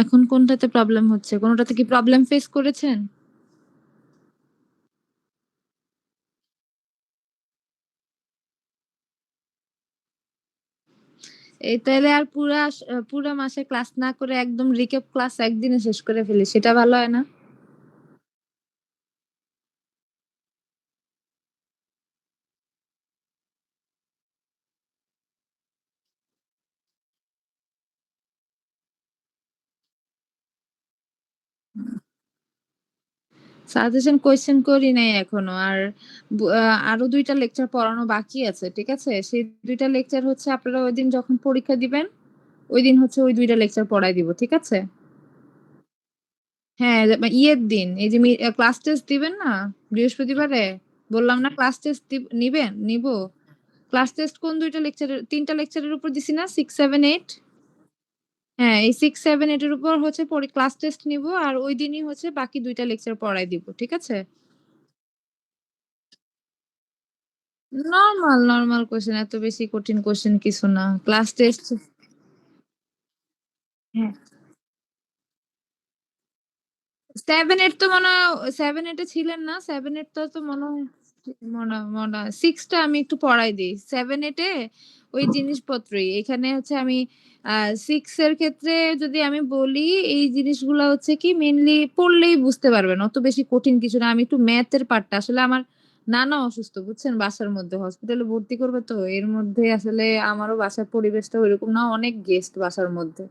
এখন কোনটাতে প্রবলেম হচ্ছে? কোনটাতে কি প্রবলেম ফেস করেছেন? এই তাইলে আর পুরা মাসে ক্লাস না করে একদম রিক্যাপ ক্লাস একদিনে শেষ করে ফেলি। সেটা ভালো হয় না? সাজেশন কোয়েশ্চেন করি নাই এখনো। আর আরো ২ টা লেকচার পড়ানো বাকি আছে। ঠিক আছে? সেই ২ টা লেকচার হচ্ছে আপনারা ঐদিন যখন পরীক্ষা দিবেন, ঐদিন হচ্ছে ওই ২ টা লেকচার পড়ায় দিব। ঠিক আছে? হ্যাঁ, ইয়ের দিন এই যে ক্লাস টেস্ট দিবেন না? বৃহস্পতিবারে? বললাম না ক্লাস টেস্ট নিবেন? নিবো। ক্লাস টেস্ট কোন ২ টা লেকচারের ৩ টা লেকচারের উপর দিছি না? 6, 7, 8? হ্যাঁ, এই 6, 7, 8 এর উপর হচ্ছে ক্লাস টেস্ট নিবো আর ঐদিনই হচ্ছে বাকি ২ টা লেকচার পড়ায় দিব। ঠিক আছে? নরমাল কোয়েশ্চেন এত বেশি কঠিন কোয়েশ্চেন কিছু না। ক্লাস টেস্ট হ্যাঁ। 7, 8 তো মনে হয় 7, 8 এ ছিলেন না? 7, 8 তো মনে হয় মনে হয় 6 টা আমি একটু পড়াই দেই। 7, 8 এ ওই জিনিসপত্রই। এখানে হচ্ছে আমি আ 6 এর ক্ষেত্রে যদি আমি বলি এই জিনিসগুলা হচ্ছে কি মেইনলি পড়লেই বুঝতে পারবেন। অত বেশি কঠিন কিছু না। আমি একটু ম্যাথের পার্টটা আসলে আমার নানা অসুস্থ বুঝছেন? বাসার মধ্যে হসপিটালে ভর্তি করবে তো। এর মধ্যে আসলে আমারও বাসার পরিবেশটা ঐরকম না। অনেক গেস্ট বাসার মধ্যে।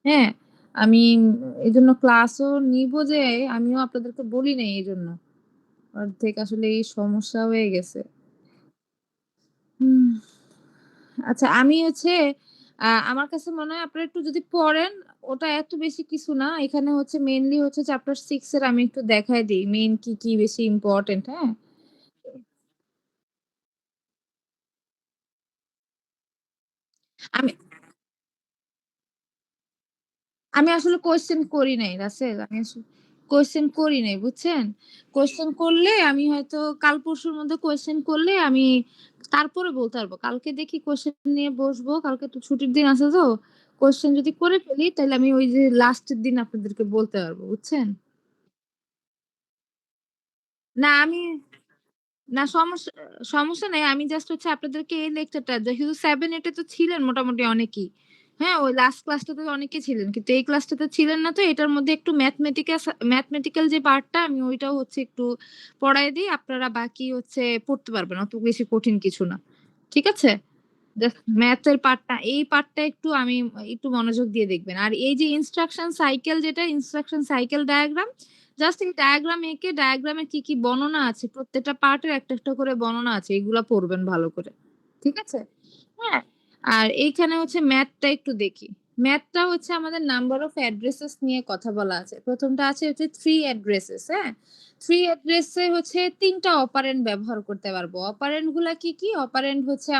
হ্যাঁ? আমি এজন্য ক্লাসও নিবো যে আমিও আপনাদেরকে বলি নাই এজন্য। অর্ধেক আসলে এই সমস্যা হয়ে গেছে। হুম, আচ্ছা আমি হচ্ছে আমার কাছে মনে হয় আপনারা একটু যদি পড়েন, ওটা এত বেশি কিছু না। এখানে হচ্ছে মেইনলি হচ্ছে চ্যাপ্টার 6 এর আমি একটু দেখায় দেই। মেইন কি বেশি ইম্পোর্টেন্ট, হ্যাঁ? আমি আমি আসলে কোয়েশ্চেন করি নাই রাসেল। আমি আসলে কোয়েশ্চেন করি নাই, বুঝছেন? কোয়েশ্চেন করলে আমি হয়তো কাল পরশুর মধ্যে কোয়েশ্চেন করলে আমি তারপরে বলতে পারব। কালকে দেখি কোয়েশ্চেন নিয়ে বসবো। কালকে তো ছুটির দিন আছে তো। কোয়েশ্চেন যদি করে ফেলি তাইলে আমি ওই যে লাস্টের দিন আপনাদেরকে বলতে পারব, বুঝছেন? না আমি না সমস্যা নাই। আমি জাস্ট হচ্ছে আপনাদেরকে এই লেকচারটা যেহেতু 7, 8 এ তো ছিলেন মোটামুটি অনেকেই। হ্যাঁ, ওই লাস্ট ক্লাসটাতে তো অনেকেই ছিলেন। কিন্তু এই ক্লাসটাতে ছিলেন না তো এটার মধ্যে একটু ম্যাথমেটিক্যাল যে পার্টটা আমি ওইটাও হচ্ছে একটু পড়ায় দেই। আপনারা বাকি হচ্ছে পড়তে পারবেন। অত বেশি কঠিন কিছু না। ঠিক আছে? জাস্ট ম্যাথের পার্টটা এই পার্টটা একটু মনোযোগ দিয়ে দেখবেন। আর এই যে ইনস্ট্রাকশন সাইকেল ডায়াগ্রাম জাস্ট এই ডায়াগ্রাম এঁকে ডায়াগ্রামে কি বর্ণনা আছে প্রত্যেকটা পার্টের একটা করে বর্ণনা আছে। এগুলা পড়বেন ভালো করে। ঠিক আছে? হ্যাঁ? আর এইখানে হচ্ছে ম্যাথটা একটু দেখি। ম্যাথটা হচ্ছে আমাদের নাম্বার অফ অ্যাড্রেসেস নিয়ে কথা বলা আছে। ১ম টা আছে হচ্ছে 3 অ্যাড্রেসেস, হ্যাঁ? 3 অ্যাড্রেসে হচ্ছে ৩ টা অপারেন্ড ব্যবহার করতে পারবো। অপারেন্ড গুলা কি? অপারেন্ড হচ্ছে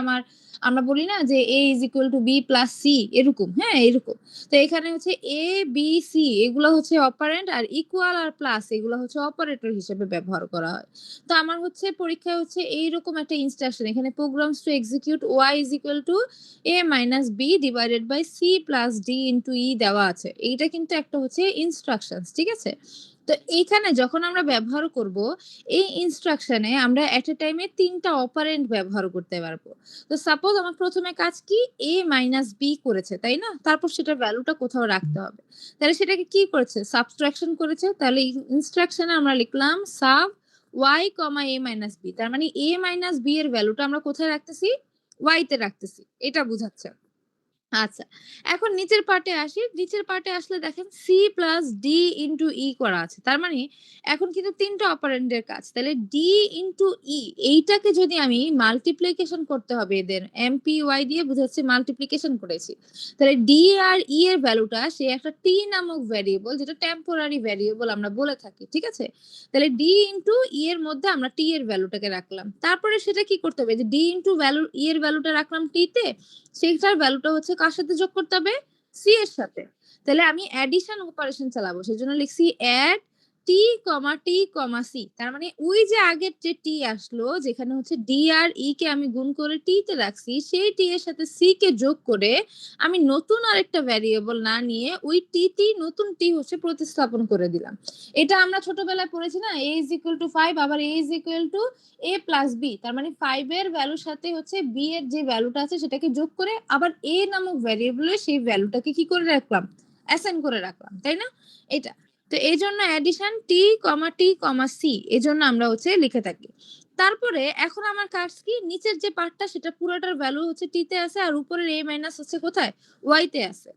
আমরা বলি না যে A is equal to B plus C এরকম, হ্যাঁ? এরকম। তো এখানে হচ্ছে A, B, C এগুলো হচ্ছে অপারেন্ড আর ইকুয়াল আর প্লাস এগুলো হচ্ছে অপারেটর হিসেবে ব্যবহার করা হয়। তো আমার হচ্ছে পরীক্ষায় হচ্ছে এইরকম একটা ইনস্ট্রাকশন এখানে programs to execute y is equal to a minus b divided by c plus d into e দেওয়া আছে। এইটা কিন্তু একটা হচ্ছে ইনস্ট্রাকশনস, ঠিক আছে? তো এইখানে যখন আমরা ব্যবহার করব, এই ইনস্ট্রাকশনে আমরা এট এ টাইমে ৩ টা অপারেন্ড ব্যবহার করতে পারবো। তো সাপোজ আমার ১ম এ কাজ কি? a মাইনাস b করেছে, তাই না? তারপর সেটার ভ্যালুটা কোথাও রাখতে হবে। তাহলে সেটাকে কি করেছে? সাবট্রাকশন করেছে। তাহলে ইনস্ট্রাকশনে আমরা লিখলাম sub y, a minus b তার মানে a মাইনাস b এর ভ্যালুটা আমরা কোথায় রাখতেছি? y তে রাখতেছি। এটা বুঝাচ্ছে। আচ্ছা। এখন নিচের পার্টে আসি। নিচের পার্টে আসলে দেখেন C plus D into E করা আছে। তার মানে এখন কিন্তু ৩ টা অপারেন্ডের কাজ। তাহলে D ইনটু E এইটাকে যদি আমি মাল্টিপ্লিকেশন করতে হবে এদের MPY দিয়ে বুঝাচ্ছি মাল্টিপ্লিকেশন করেছি। তাহলে D আর E এর ভ্যালুটা সে একটা T নামক ভ্যারিয়েবল যেটা টেম্পোরারি ভ্যারিয়েবল আমরা বলে থাকি। ঠিক আছে? তাহলে D ইনটু E এর মধ্যে আমরা T এর ভ্যালুটাকে রাখলাম। তারপরে সেটা কি করতে হবে? যে D ইনটু E এর ভ্যালুটা রাখলাম T তে সেইটার ভ্যালুটা হচ্ছে কার সাথে যোগ করতে হবে? সি এর সাথে। তাহলে আমি অ্যাডিশন অপারেশন চালাবো। সেজন্য লিখছি এড টি কমা টি কমা সি, তার মানে ওই যে আগের যে টি আসলো যেখানে হচ্ছে ডি আর ই কে আমি গুণ করে টি তে রাখছি, সেই টি এর সাথে সি কে যোগ করে আমি নতুন আরেকটা ভ্যারিয়েবল না নিয়ে ওই টি টি নতুন টি হচ্ছে প্রতিস্থাপন করে দিলাম। এটা আমরা ছোটবেলায় পড়েছি না, a is equal to 5, আবার a is equal to a plus b, তার মানে 5 এর ভ্যালুর সাথে হচ্ছে b এর যে ভ্যালুটা আছে সেটাকে যোগ করে আবার a নামক ভ্যারিয়েবলে সেই ভ্যালুটাকে কি করে রাখলাম, অ্যাসাইন করে রাখলাম, তাই না? এটা তো এই জন্য অ্যাডিশন টি কমা টি কমা সি এই জন্য আমরা হচ্ছে লিখে থাকি। তারপরে এখন আমার কাজ কি, নিচের যে পার্টটা সেটা পুরোটার ভ্যালু হচ্ছে টি তে আছে আর উপরের a মাইনাস হচ্ছে কোথায়, ওয়াই তে আছে।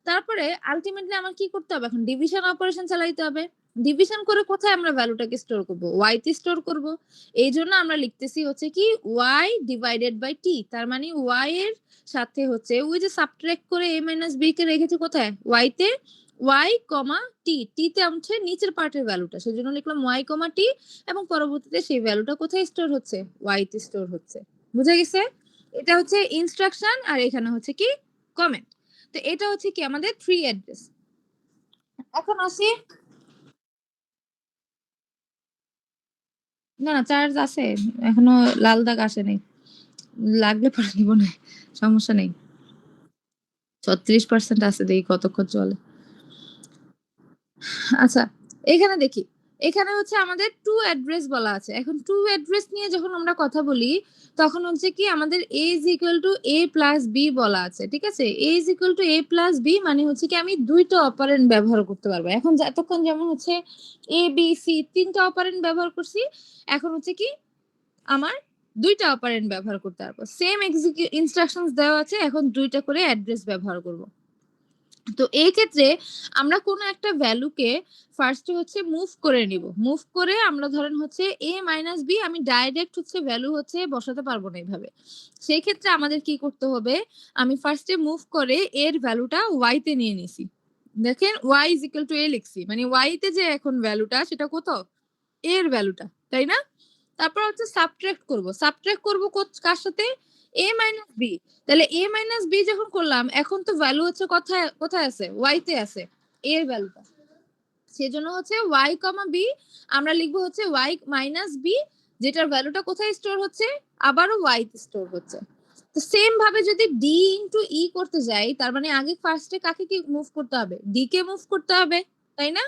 তারপরে আলটিমেটলি আমার কি করতে হবে, এখন ডিভিশন অপারেশন চালাইতে হবে। ডিভিশন করে কোথায় আমরা ভ্যালুটাকে স্টোর করব, ওয়াই তে স্টোর করব। এই জন্য আমরা লিখতেছি হচ্ছে কি ওয়াই ডিভাইডেড বাই টি, তার মানে ওয়াই এর সাথে হচ্ছে ওই যে সাবট্রাক্ট করে a মাইনাস b কে রেখেছি কোথায়, ওয়াই তে, ওয়াই কমা টি, টি তে হচ্ছে নিচের পার্টের ভ্যালুটা, সেজন্য লিখলাম ওয়াই কমা টি এবং পরবর্তীতে সেই ভ্যালুটা কোথায় স্টোর হচ্ছে, ওয়াই তে স্টোর হচ্ছে। বুঝা গেছে? এটা হচ্ছে ইনস্ট্রাকশন আর এখানে হচ্ছে কি কমেন্ট। তো এটা হচ্ছে কি আমাদের ট্রি অ্যাড্রেস। এখন আসি, না না চার্জ আছে, এখনো লাল দাগ আসে নাই, লাগলে পরে নিব না, সমস্যা নেই। 36% আছে, দেখি কতক্ষণ চলে। আচ্ছা এখানে দেখি, এখানে হচ্ছে আমাদের টু অ্যাড্রেস বলা আছে। এখন টু অ্যাড্রেস নিয়ে যখন আমরা কথা বলি তখন হচ্ছে কি আমাদের a is equal to a plus b বলা আছে, ঠিক আছে? a is equal to a plus b মানে হচ্ছে কি আমি দুইটা অপারেন্ড ব্যবহার করতে পারবো। এখন এতক্ষণ যেমন হচ্ছে a b c তিনটা অপারেন্ড ব্যবহার করছি, এখন হচ্ছে কি আমার দুইটা অপারেন্ড ব্যবহার করতে পারবো। সেম ইনস্ট্রাকশনস দেওয়া আছে, এখন দুইটা করে অ্যাড্রেস ব্যবহার করব। তো এই ক্ষেত্রে আমরা কোনো একটা ভ্যালুকে ফার্স্টে হচ্ছে মুভ করে নিব, মুভ করে আমরা ধরেন হচ্ছে a মাইনাস b আমি ডাইরেক্ট হচ্ছে ভ্যালু হচ্ছে বসাতে পারবো না এইভাবে। সেই ক্ষেত্রে আমাদের কি করতে হবে, আমি ফার্স্টে মুভ করে এর ভ্যালুটা y তে নিয়ে নিছি। দেখেন y is equal to a লিখছি, মানে y তে যে এখন ভ্যালুটা সেটা কত, এর ভ্যালুটা, তাই না? তারপর হচ্ছে সাবট্রাক্ট করব, সাবট্রাক্ট করব কার সাথে, a মাইনাস b। তাহলে a মাইনাস b যখন করলাম এখন তো ভ্যালু হচ্ছে কোথায় কোথায় আছে, y তে আছে এর ভ্যালুটা, সেজন্য হচ্ছে y কমা b আমরা লিখবো হচ্ছে y মাইনাস b, যেটার ভ্যালুটা কোথায় স্টোর হচ্ছে, আবারও y তে স্টোর হচ্ছে। তো সেম ভাবে যদি d ইনটু e করতে যাই, তার মানে আগে ফার্স্টে কাকে কি মুভ করতে হবে, d কে মুভ করতে হবে, তাই না?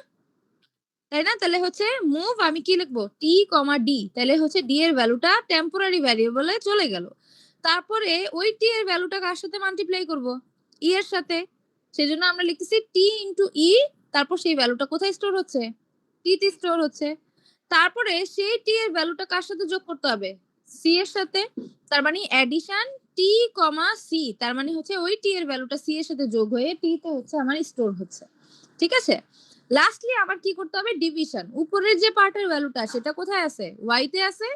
তাই না? তাহলে হচ্ছে মুভ আমি কি লিখবো, টি কমা ডি, তাহলে হচ্ছে ডি এর ভ্যালুটা টেম্পোরারি ভ্যারিয়েবলে চলে গেল। তারপরে ওই টি এর ভ্যালুটা কার সাথে মাল্টিপ্লাই করব, ই এর সাথে। সেজন্য আমরা লিখতেছি টি ইনটু ই, তারপর সেই ভ্যালুটা কোথায় স্টোর হচ্ছে, টি তে স্টোর হচ্ছে। তারপরে সেই টি এর ভ্যালুটা কার সাথে যোগ করতে হবে, সি এর সাথে। তার মানে অ্যাডিশন টি কমা সি, তার মানে হচ্ছে ওই টি এর ভ্যালুটা সি এর সাথে যোগ হয়ে টি তে হচ্ছে আমার স্টোর হচ্ছে। ঠিক আছে? লাস্টলি আবার কি করতে হবে, ডিভিশন। উপরের যে পার্টের ভ্যালুটা সেটা কোথায় আছে, ওয়াই তে আছে,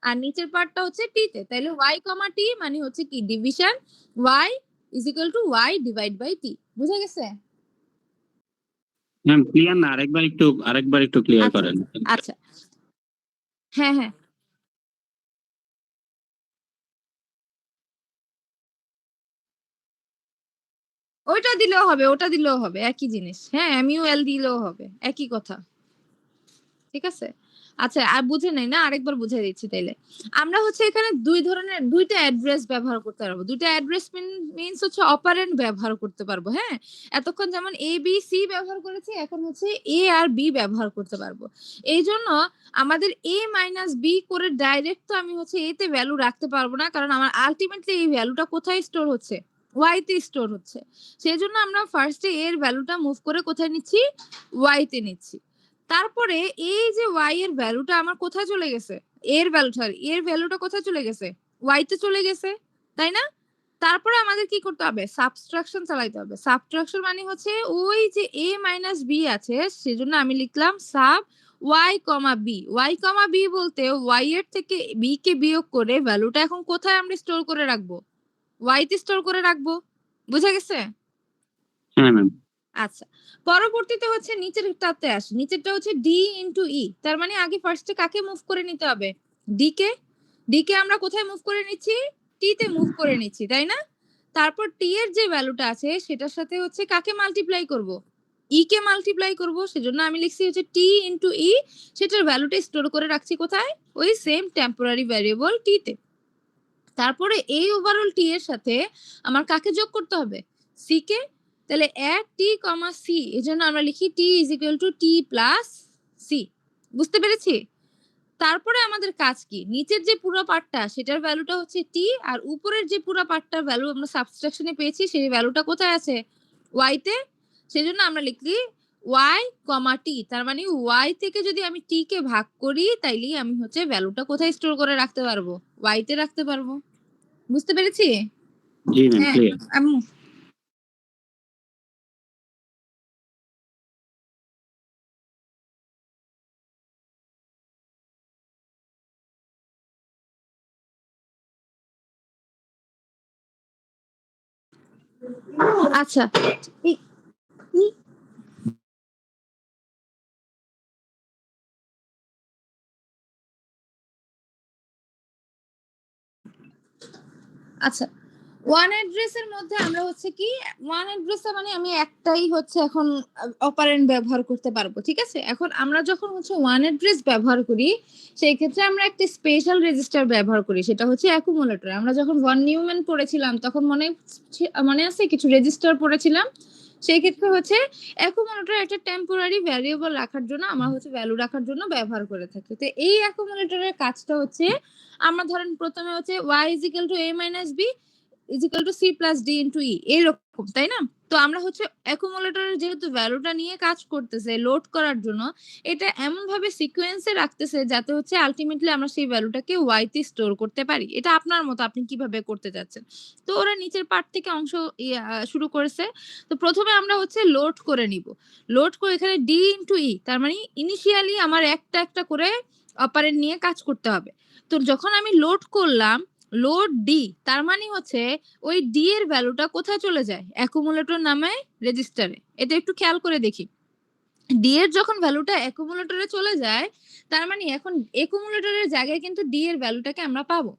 আর নিচের পার্টটা হচ্ছে টি তে। তাহলে ওয়াই কমা টি মানে হচ্ছে কি division Y is equal to Y divide by T. বুঝা গেছে? ম্যাম ক্লিয়ার না, আরেকবার একটু ক্লিয়ার আচ্ছা করেন। আচ্ছা, হ্যাঁ হ্যাঁ ওইটা দিলেও হবে, ওটা দিলেও হবে, একই জিনিস। হ্যাঁ এল দিলেও হবে, একই কথা। ঠিক আছে? আচ্ছা আর বুঝে নাই না, আরেকবার বুঝাই দিচ্ছি তাইলে। আমরা হচ্ছে এখানে দুই ধরনের দুইটা অ্যাড্রেস ব্যবহার করতে পারবো। দুইটা অ্যাড্রেস মিনস হচ্ছে অপারেন্ড ব্যবহার করতে পারবো। হ্যাঁ, এতক্ষণ যেমন এ বি সি ব্যবহার করেছি, এখন হচ্ছে এ আর বি ব্যবহার করতে পারবো। এই জন্য আমাদের এ মাইনাস বি করে ডাইরেক্ট তো আমি হচ্ছে এ তে ভ্যালু রাখতে পারবো না, কারণ আমার আলটিমেটলি এই ভ্যালুটা কোথায় স্টোর হচ্ছে, ওয়াই তে স্টোর হচ্ছে। সেই জন্য আমরা ফার্স্টে এর ভ্যালুটা মুভ করে কোথায় নিচ্ছি, ওয়াই তে নিচ্ছি। তারপরে এই যে y এর ভ্যালুটা আমার কোথায় চলে গেছে, এর ভ্যালু সরি এর ভ্যালুটা কোথায় চলে গেছে, y তে চলে গেছে, তাই না? তারপরে আমাদের কি করতে হবে, সাবট্রাকশন চালাইতে হবে। সাবট্রাকশন মানে হচ্ছে ওই যে a মাইনাস b আছে, সেজন্য আমি লিখলাম সাব y কমা b। y কমা b বলতে y এর থেকে b কে বিয়োগ করে ভ্যালুটা এখন কোথায় আমরা স্টোর করে রাখবো, y তে স্টোর করে রাখবো। বুঝা গেছে? হ্যাঁ ম্যাম। আচ্ছা, পরবর্তীতে হচ্ছে নিচেরটাতে আসি। নিচেরটা হচ্ছে ডি ইনটু ই, তার মানে আগে ফার্স্টে কাকে মুভ করে নিতে হবে, ডি কে। ডি কে আমরা কোথায় মুভ করে নিচ্ছি, টি তে মুভ করে নিচ্ছি, তাই না? তারপর টি এর যে ভ্যালুটা আছে সেটার সাথে হচ্ছে কাকে মাল্টিপ্লাই করব, ই কে মাল্টিপ্লাই করব, সেজন্য আমি লিখছি হচ্ছে টি ইনটু ই, সেটার ভ্যালুটা স্টোর করে রাখছি কোথায়, ওই সেম টেম্পোরারি ভ্যারিয়েবল টি তে। তারপরে এই ওভারঅল টি এর সাথে আমার কাকে যোগ করতে হবে, সি কে। তাহলে অ্যাড টি কমা সি, এজন্য আমরা লিখি T is equal to T plus C. বুঝতে পেরেছি? তারপরে আমাদের কাজ কি, নিচের যে পুরো পার্টটা সেটার ভ্যালুটা হচ্ছে টি, আর উপরের যে পুরো পার্টটার ভ্যালু আমরা সাবট্রাকশনে পেয়েছি সেই ভ্যালুটা কোথায় আছে, ওয়াই তে। সেজন্য আমরা লিখলি ওয়াই কমা টি, তার মানে ওয়াই থেকে যদি আমি টি কে ভাগ করি তাইলেই আমি হচ্ছে ভ্যালুটা কোথায় স্টোর করে রাখতে পারবো, ওয়াই তে রাখতে পারবো। বুঝতে পেরেছি? জি ম্যাম, হ্যাঁ ক্লিয়ার। আম্মু। আচ্ছা ই- ই- আচ্ছা, ওয়ান অ্যাড্রেসের মধ্যে আমরা হচ্ছে কি, ওয়ান অ্যাড্রেসে মানে আমি একটাই হচ্ছে এখন অপারেন্ড ব্যবহার করতে পারবো, ঠিক আছে। এখন আমরা যখন হচ্ছে ওয়ান অ্যাড্রেস ব্যবহার করি সেই ক্ষেত্রে আমরা একটা স্পেশাল রেজিস্টার ব্যবহার করি, সেটা হচ্ছে অ্যাকুমুলেটর। আমরা যখন ভন নিউম্যান পড়েছিলাম তখন মনে আছে কিছু রেজিস্টার পড়েছিলাম, সেই ক্ষেত্রে হচ্ছে অ্যাকুমুলেটর একটা টেম্পোরারি ভ্যারিয়েবল রাখার জন্য আমরা হচ্ছে ভ্যালু রাখার জন্য ব্যবহার করে থাকি। তো এই অ্যাকুমুলেটরের কাজটা হচ্ছে, আমরা ধরেন প্রথমে হচ্ছে y is equal to a minus b is equal to c plus d into e, এরকম, তাই না? তো আমরা হচ্ছে অ্যাকুমুলেটরের যেহেতু ভ্যালুটা নিয়ে কাজ করতেছে লোড করার জন্য, এটা এমন ভাবে সিকোয়েন্সে রাখতেছে যাতে হচ্ছে আলটিমেটলি আমরা সেই ভ্যালুটাকে ওয়াই তে স্টোর করতে পারি। এটা আপনার মতো আপনি কিভাবে করতে চাচ্ছেন। তো ওরা নিচের পার্ট থেকে অংশ শুরু করেছে। তো প্রথমে আমরা হচ্ছে লোড করে নিব, লোড করে এখানে ডি ইনটু ই, তার মানে ইনিশিয়ালি আমার একটা একটা করে অপারেন্ড নিয়ে কাজ করতে হবে। তো যখন আমি লোড করলাম লোড ডি, তার মানে হচ্ছে ওই ডি এর ভ্যালুটা কোথায় চলে যায়, অ্যাকুমুলেটর নামে রেজিস্টারে। এটা একটু খেয়াল করে দেখি, ডি এর যখন ভ্যালুটা অ্যাকুমুলেটরে চলে যায় তার মানে এখন অ্যাকুমুলেটরের জায়গায় কিন্তু ডি এর ভ্যালুটাকে আমরা পাবো।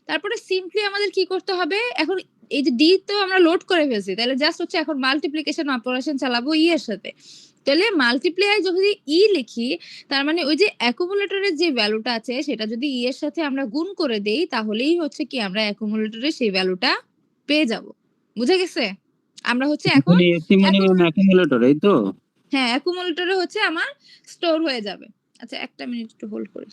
তারপরে সিম্পলি আমাদের কি করতে হবে, এখন এই যে ডি তো আমরা লোড করে ফেলছি, তাহলে জাস্ট হচ্ছে এখন মাল্টিপ্লিকেশন অপারেশন চালাবো ই এর সাথে। তাহলে মাল্টিপ্লাই যদি ই লিখি, তার মানে ওই যে অ্যাকুমুলেটরের যে ভ্যালুটা আছে সেটা যদি ই এর সাথে আমরা গুণ করে দেই তাহলেই হচ্ছে কি আমরা অ্যাকুমুলেটরের সেই ভ্যালুটা পেয়ে যাব। বুঝা গেছে? আমরা হচ্ছে এখন এখানে এসি মানে ম্যাম অ্যাকুমুলেটর, এই তো? হ্যাঁ অ্যাকুমুলেটরে হচ্ছে আমার স্টোর হয়ে যাবে। আচ্ছা একটা মিনিট একটু হোল্ড করি।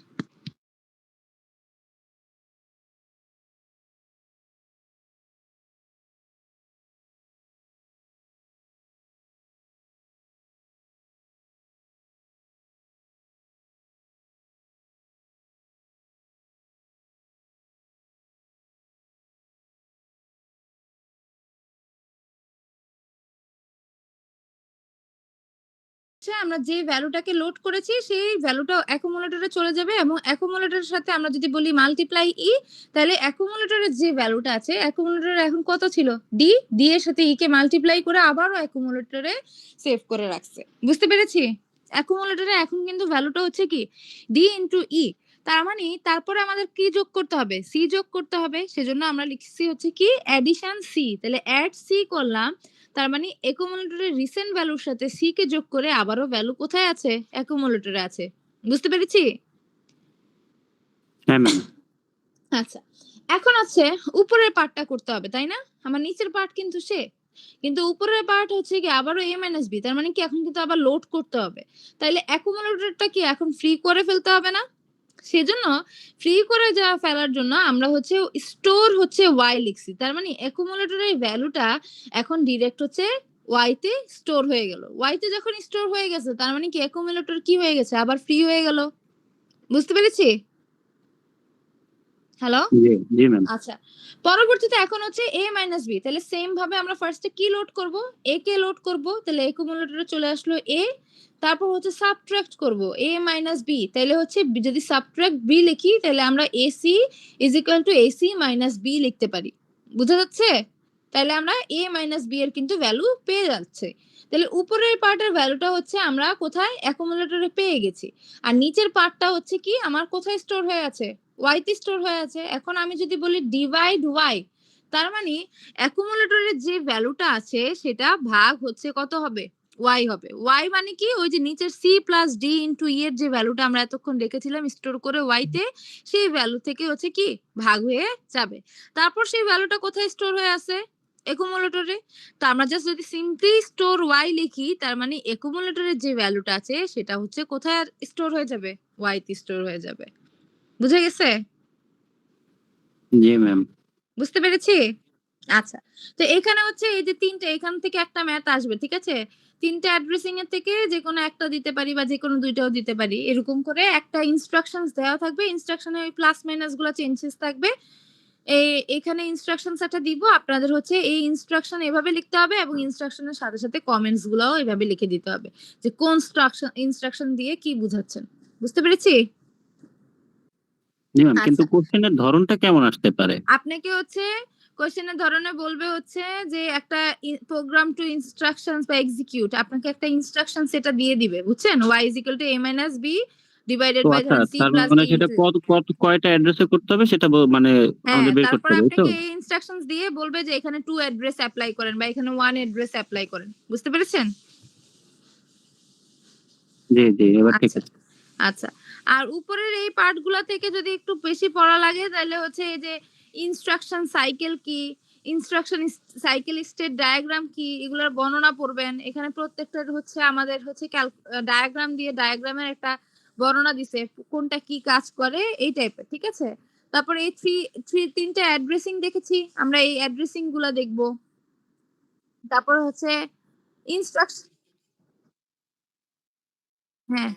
আমরা যে ভ্যালুটাকে লোড করেছি সেই ভ্যালুটা অ্যাকুমুলেটরে চলে যাবে, এবং অ্যাকুমুলেটরের সাথে আমরা যদি বলি মাল্টিপ্লাই ই, তাহলে অ্যাকুমুলেটরের যে ভ্যালুটা আছে, অ্যাকুমুলেটরে এখন কত ছিল, ডি, ডি এর সাথে ই কে মাল্টিপ্লাই করে আবারও অ্যাকুমুলেটরে সেভ করে রাখছে। বুঝতে পেরেছি? অ্যাকুমুলেটরে এখন কিন্তু ভ্যালুটা হচ্ছে কি ডি ইনটু ই, তার মানে তারপরে আমাদের কি যোগ করতে হবে, সি যোগ করতে হবে। সেজন্য আমরা লিখছি হচ্ছে কি অ্যাডিশন সি, তাহলে অ্যাড সি করলাম, তার মানে অ্যাকুমুলেটরের রিসেন্ট ভ্যালুর সাথে সি কে যোগ করে আবারও ভ্যালু কোথায় আছে, অ্যাকুমুলেটরে আছে। বুঝতে পেরেছি? হ্যাঁ ম্যাম। আচ্ছা, এখন হচ্ছে উপরের পার্টটা করতে হবে, তাই না? আমার নিচের পার্ট কিন্তু সে, কিন্তু উপরের পার্ট হচ্ছে কি আবারও a মাইনাস বি, তার মানে কি এখন কিন্তু আবার লোড করতে হবে। তাইলে অ্যাকুমুলেটরটা কি এখন ফ্রি করে ফেলতে হবে না? সেজন্য ফ্রি করে যাওয়া ফেলার জন্য আমরা হচ্ছে স্টোর হচ্ছে ওয়াই লিখছি, তার মানে অ্যাকুমুলেটরের ভ্যালুটা এখন ডিরেক্ট হচ্ছে ওয়াই তে স্টোর হয়ে গেল। ওয়াই তে যখন স্টোর হয়ে গেছে তার মানে কি অ্যাকুমুলেটর কি হয়ে গেছে, আবার ফ্রি হয়ে গেল। বুঝতে পেরেছি? হ্যালো। জি জি ম্যাম। আচ্ছা, পরবর্তীতে এখন হচ্ছে a মাইনাস বি, তাহলে সেম ভাবে আমরা ফার্স্টে কি লোড করব, a কে লোড করব, তাহলে অ্যাকুমুলেটরে চলে আসলো a, তারপর হচ্ছে সাবট্রাক্ট করব a মাইনাস বি, তাহলে হচ্ছে যদি সাবট্রাক্ট b লিখি তাহলে আমরা ac is equal two ac minus b লিখতে পারি। বুঝা যাচ্ছে? তাহলে আমরা a মাইনাস b এর কিন্তু ভ্যালু পেয়ে যাচ্ছে। তাহলে উপরের পার্টের ভ্যালুটা হচ্ছে আমরা কোথায়, অ্যাকুমুলেটরে পেয়ে গেছি, আর নিচের পার্টটা হচ্ছে কি আমার কোথায় স্টোর হয়ে আছে, ওয়াই তে স্টোর হয়ে আছে। এখন আমি যদি বলি ডিভাইড ওয়াই, তার মানে অ্যাকুমুলেটরের যে ভ্যালুটা আছে সেটা ভাগ হচ্ছে কত হবে, y হবে। y মানে কি? ওই যে নিচের c + d * e এর যে ভ্যালুটা আমরা এতক্ষণ রেখেছিলাম স্টোর করে y তে, সেই ভ্যালু থেকে হচ্ছে কি ভাগ হয়ে যাবে। তারপর সেই ভ্যালুটা কোথায় স্টোর হয়ে আছে? একুমুলেটরে। তো আমরা জাস্ট যদি সিম্পলি স্টোর y লিখি, তার মানে একুমুলেটরের যে ভ্যালুটা আছে সেটা হচ্ছে কোথায় স্টোর হয়ে যাবে? y তে স্টোর হয়ে যাবে। বুঝা গেছে? জি ম্যাম। বুঝতে পেরেছি? আচ্ছা। তো এখানে হচ্ছে এই যে ৩ টে, এখান থেকে একটা ম্যাথ আসবে। ঠিক আছে? ৩ টে অ্যাড্রেসিং এর থেকে যেকোনো একটা দিতে পারি বা যেকোনো ২ টাও দিতে পারি। এরকম করে একটা ইনস্ট্রাকশনস দেওয়া থাকবে। ইনস্ট্রাকশনে ওই প্লাস মাইনাস গুলা চেঞ্জেস থাকবে। এখানে ইনস্ট্রাকশনস একটা দিব। আপনাদের হচ্ছে এই ইনস্ট্রাকশন এভাবে লিখতে হবে এবং ইনস্ট্রাকশনের সাথে, সাথে কমেন্টস গুলাও এভাবে লিখে দিতে হবে। যে কোন ইনস্ট্রাকশন দিয়ে কি বুঝাচ্ছেন। বুঝতে পেরেছি? জি ম্যাম, কিন্তু আচ্ছা। কোশ্চেনের ধরনটা কেমন আসতে পারে? আপনাকে হচ্ছে কোয়েশ্চেনের ধরনে বলবে হচ্ছে যে একটা প্রোগ্রাম টু ইনস্ট্রাকশনস বা এক্সিকিউট, আপনাকে একটা ইনস্ট্রাকশন সেটা দিয়ে দিবে, বুঝছেন? y = a - b ডিভাইডেড তো বাই আচ্ছা, ধরেন c তার + মানে d সেটা * কত কত কয়টা অ্যাড্রেসে করতে হবে সেটা মানে হ্যাঁ, আমাদের বের করতে তারপর হবে, তাই তো? আপনাকে এই ইনস্ট্রাকশনস দিয়ে বলবে যে এখানে 2 অ্যাড্রেস এপ্লাই করেন বা এখানে 1 অ্যাড্রেস এপ্লাই করেন। বুঝতে পেরেছেন? জি, জি, এবার ঠিক আচ্ছা, আছে। আচ্ছা। আর উপরের এই পার্ট গুলা থেকে যদি একটু বেশি পড়া লাগে তাহলে হচ্ছে এই যে ইনস্ট্রাকশন সাইকেল কি, ইনস্ট্রাকশন সাইকেল স্টেট ডায়াগ্রাম কি, এগুলার বর্ণনা পড়বেন। এখানে প্রত্যেকটার হচ্ছে আমাদের হচ্ছে ডায়াগ্রাম দিয়ে ডায়াগ্রামের একটা বর্ণনা দিছে। কোনটা কি কাজ করে এই টাইপের। ঠিক আছে? তারপরে এই ৩ টে অ্যাড্রেসিং দেখেছি। আমরা এই অ্যাড্রেসিং গুলা দেখব। তারপর হচ্ছে ইনস্ট্রাকশ হ্যাঁ।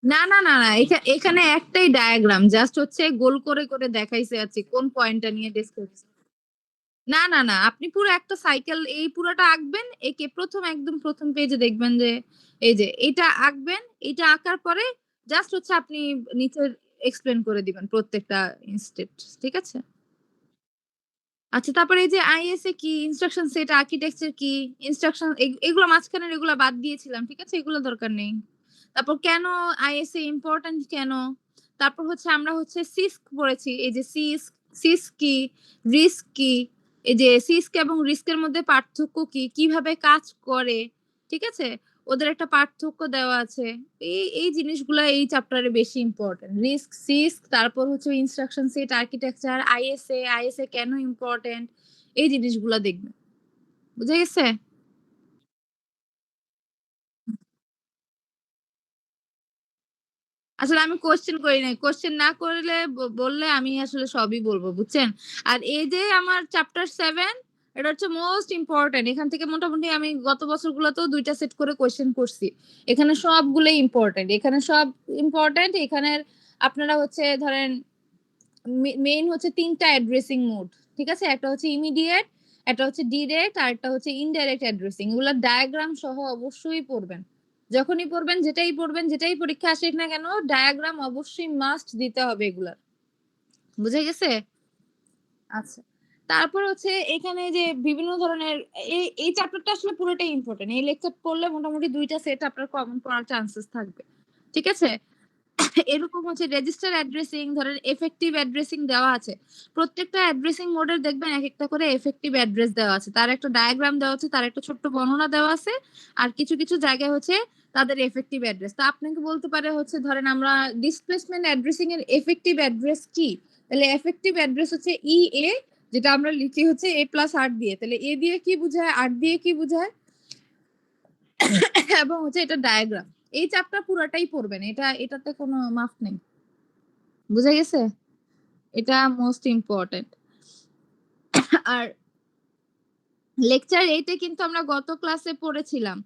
না, না, না, না। এখানে একটাই ডায়াগ্রাম। জাস্ট হচ্ছে গোল করে, করে দেখাইছে আরকি কোন পয়েন্টটা নিয়ে ডিসকাস। না, না, না। আপনি পুরো একটা সাইকেল এই পুরাটা আঁকবেন। এঁকে একদম ১ম পেজে দেখবেন যে এই যে এটা আঁকবেন। এটা আঁকার পরে জাস্ট হচ্ছে আপনি নিচের এক্সপ্লেইন করে দিবেন প্রত্যেকটা স্টেপ। ঠিক আছে? আচ্ছা, তারপরে এই যে আইএসএ কি, ইনস্ট্রাকশন সেট আর্কিটেকচার কি, ইনস্ট্রাকশন এগুলো মাঝখানের এগুলা বাদ দিয়েছিলাম। ঠিক আছে? এগুলো দরকার নেই। তারপর কেন আইএসএ ইম্পোর্টেন্ট কেন? তারপর হচ্ছে আমরা হচ্ছে সিস্ক পড়েছি। এই যে সিস্ক কি, রিস্ক কি? এই যে সিস্ক এবং রিস্কের মধ্যে পার্থক্য কি? কিভাবে কাজ করে? ঠিক আছে? ওদের একটা পার্থক্য দেওয়া আছে। এই জিনিসগুলা এই চ্যাপ্টারে বেশি ইম্পোর্টেন্ট। রিস্ক, সিস্ক, তারপর হচ্ছে ইনস্ট্রাকশন সেট আর্কিটেকচার, আইএসএ কেন ইম্পোর্টেন্ট? এই জিনিসগুলা দেখবেন। বুঝা গেছে? আসলে আমি কোয়েশ্চেন করি নাই। কোয়েশ্চেন না করলে বললে আমি আসলে সবই বলব, বুঝছেন? আর এই যে আমার চ্যাপ্টার 7 এটা হচ্ছে মোস্ট ইম্পোর্টেন্ট। এখান থেকে মোটামুটি আমি গত বছরগুলোতেও ২ টা সেট করে কোয়েশ্চেন করছি। এখানে সবগুলোই ইম্পোর্টেন্ট। এখানে সব ইম্পোর্টেন্ট। এখানের আপনারা হচ্ছে ধরেন মেইন হচ্ছে ৩ টা অ্যাড্রেসিং মোড। ঠিক আছে? একটা হচ্ছে ইমিডিয়েট, একটা হচ্ছে ডিরেক্ট, আরেকটা হচ্ছে ইনডাইরেক্ট অ্যাড্রেসিং। এগুলার ডায়াগ্রাম সহ অবশ্যই পড়বেন। যখনই পড়বেন, যেটাই পরীক্ষা আসুক না কেন, ডায়াগ্রাম অবশ্যই মাস্ট দিতে হবে এগুলার। বুঝা গেছে? আচ্ছা। তারপর হচ্ছে এখানে যে বিভিন্ন ধরনের এই চ্যাপ্টারটা আসলে পুরোটাই ইম্পোর্টেন্ট। এই লেকচার পড়লে মোটামুটি ২ টা সেট আপনার কমন পড়ার চান্সেস থাকবে। ঠিক আছে? এরকম হচ্ছে রেজিস্টার অ্যাড্রেসিং, ধরেন এফেক্টিভ অ্যাড্রেসিং দেওয়া আছে। প্রত্যেকটা অ্যাড্রেসিং মোডের দেখবেন একেকটা করে এফেক্টিভ অ্যাড্রেস দেওয়া আছে। তার একটা ডায়াগ্রাম দেওয়া আছে, তার একটা ছোট্ট বর্ণনা দেওয়া আছে। আর কিছু, কিছু জায়গায় হচ্ছে তাদের এফেক্টিভ অ্যাড্রেস। তো আপনাকে বলতে পারে হচ্ছে ধরেন আমরা ডিসপ্লেসমেন্ট অ্যাড্রেসিং এর এফেক্টিভ অ্যাড্রেস কি? তাহলে এফেক্টিভ অ্যাড্রেস হচ্ছে ইএ, যেটা আমরা লিখি হচ্ছে a+8 দিয়ে। তাহলে এ দিয়ে কি বুঝায়? ৮ দিয়ে কি বুঝায়? এবং হচ্ছে এটা ডায়াগ্রাম। এই চ্যাপ্টার পুরাটাই পড়বেন। এটাতে কোনো মাফ নেই। বুঝা গেছে? এটা মোস্ট ইম্পোর্টেন্ট। আর লেকচার 8 এ কিন্তু আমরা গত ক্লাসে পড়েছিলাম।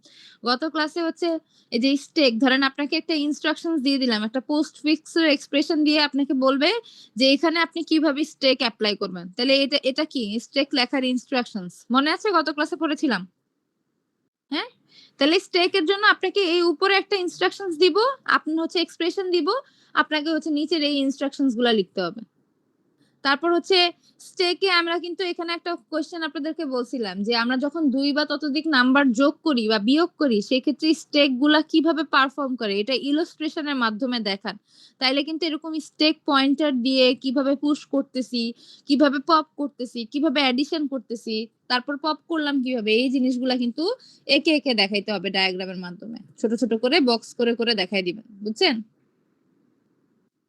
গত ক্লাসে হচ্ছে এই যে স্টেক ধরেন আপনাকে একটা ইনস্ট্রাকশনস দিয়ে দিলাম। একটা পোস্টফিক্স এর এক্সপ্রেশন দিয়ে আপনাকে বলবে যে এখানে আপনি কিভাবে স্টেক এপ্লাই করবেন। তাহলে এটা কি? স্টেক লেখার ইনস্ট্রাকশনস। মনে আছে গত ক্লাসে পড়েছিলাম? হ্যাঁ? তাহলে স্টেক এর জন্য আপনাকে এই উপরে একটা ইনস্ট্রাকশনস দিব, আপনি হচ্ছে এক্সপ্রেশন দিব, আপনাকে হচ্ছে নিচের এই ইনস্ট্রাকশনস গুলা লিখতে হবে। তারপর হচ্ছে স্টেকে আমরা কিন্তু এখানে একটা কোয়েশ্চেন আপনাদেরকে বলছিলাম যে আমরা যখন ২ বা ততোধিক নাম্বার যোগ করি বা বিয়োগ করি সেক্ষেত্রে স্টেক গুলা কিভাবে পারফর্ম করে এটা ইলাস্ট্রেশন এর মাধ্যমে দেখান। তাইলে কিন্তু এরকম স্টেক পয়েন্টার দিয়ে কিভাবে পুশ করতেছি, কিভাবে পপ করতেছি, কিভাবে অ্যাডিশন করতেছি, তারপর পপ করলাম কিভাবে এই জিনিসগুলা কিন্তু একে, একে দেখাইতে হবে ডায়াগ্রামের মাধ্যমে। ছোট, ছোট করে বক্স করে, করে দেখাই দিবেন। বুঝছেন?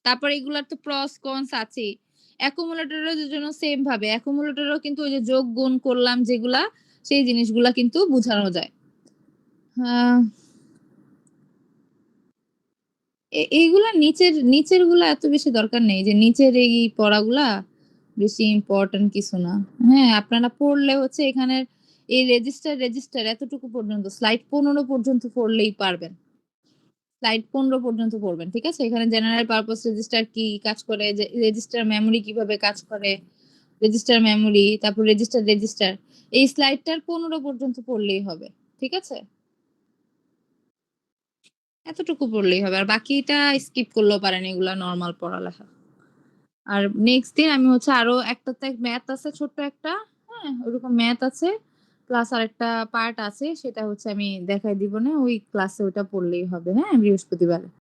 তারপর এগুলার তো প্রস কনস আছেই। অ্যাকুমুলেটরের জন্য সেম ভাবে অ্যাকুমুলেটরেও কিন্তু ওই যে যোগ গুণ করলাম যেগুলা সেই জিনিসগুলা কিন্তু বুঝানো যায়। আ এইগুলা নিচের গুলা এত বেশি দরকার নেই। যে নিচের এই পড়াগুলা বেশি ইম্পোর্টেন্ট কিছু না। হ্যাঁ, আপনারা পড়লে হচ্ছে এখানের এই রেজিস্টার এতটুকু পর্যন্ত স্লাইড ১৫ পর্যন্ত পড়লেই পারবেন। স্লাইড ১৫ পর্যন্ত পড়বেন। ঠিক আছে? এখানে জেনারেল পারপোজ রেজিস্টার কি কাজ করে, যে রেজিস্টার মেমোরি কিভাবে কাজ করে, রেজিস্টার মেমোরি, তারপর রেজিস্টার। এই স্লাইডটার ১৫ পর্যন্ত পড়লেই হবে। ঠিক আছে? এতটুকু পড়লেই হবে। আর বাকিটা স্কিপ করলেও পারেন, এগুলা নরমাল পড়ালেখা। আর নেক্সট দিন আমি হচ্ছে আরো একটাতে ম্যাথ আছে ছোট্ট একটা, হ্যাঁ? ওরকম ম্যাথ আছে। প্লাস আরেকটা পার্ট আছে সেটা হচ্ছে আমি দেখাই দিবনে। ওই ক্লাসে ওটা পড়লেই হবে, হ্যাঁ? বৃহস্পতিবারে।